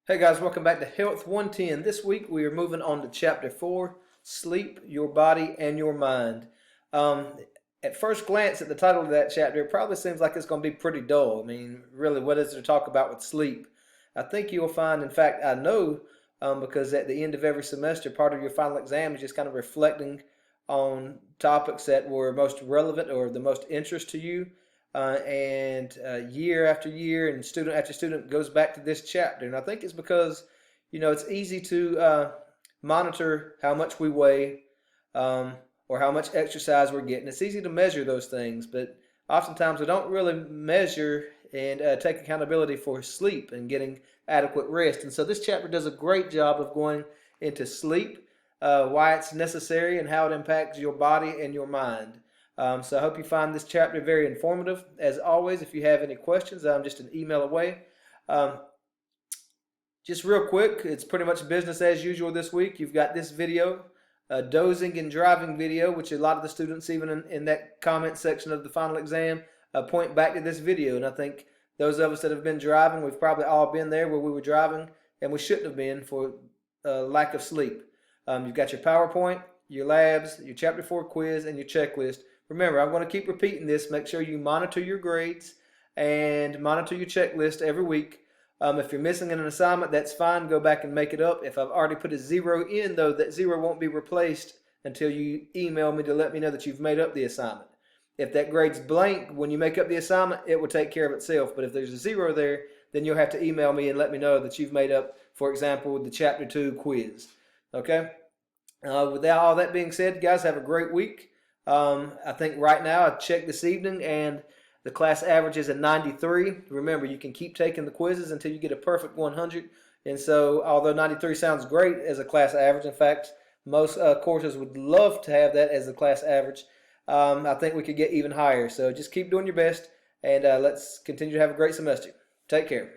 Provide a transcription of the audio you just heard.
Hey guys, welcome back to Health 110. This week we are moving on to Chapter 4, Sleep, Your Body, and Your Mind. At first glance at the title of that chapter, it probably seems like it's going to be pretty dull. I mean, really, what is there to talk about with sleep? I think you'll find, in fact, I know, because at the end of every semester, part of your final exam is just kind of reflecting on topics that were most relevant or the most interest to you. And year after year and student after student goes back to this chapter. And I think it's because, it's easy to monitor how much we weigh or how much exercise we're getting. It's easy to measure those things, but oftentimes we don't really measure and take accountability for sleep and getting adequate rest. And so this chapter does a great job of going into sleep, why it's necessary, and how it impacts your body and your mind. So I hope you find this chapter very informative. As always, if you have any questions, I'm just an email away. Just real quick, it's pretty much business as usual this week. You've got this video, a dozing and driving video, which a lot of the students, even in that comment section of the final exam, point back to this video. And I think those of us that have been driving, we've probably all been there where we were driving and we shouldn't have been for lack of sleep. You've got your PowerPoint, your labs, your Chapter 4 quiz, and your checklist. Remember, I'm going to keep repeating this. Make sure you monitor your grades and monitor your checklist every week. If you're missing an assignment, that's fine. Go back and make it up. If I've already put a 0 in, though, that 0 won't be replaced until you email me to let me know that you've made up the assignment. If that grade's blank, when you make up the assignment, it will take care of itself. But if there's a 0 there, then you'll have to email me and let me know that you've made up, for example, the Chapter 2 quiz. Okay? With all that being said, guys, have a great week. I think right now, I checked this evening, and the class average is a 93. Remember, you can keep taking the quizzes until you get a perfect 100. And so, although 93 sounds great as a class average, in fact, most courses would love to have that as a class average. I think we could get even higher. So just keep doing your best, and let's continue to have a great semester. Take care.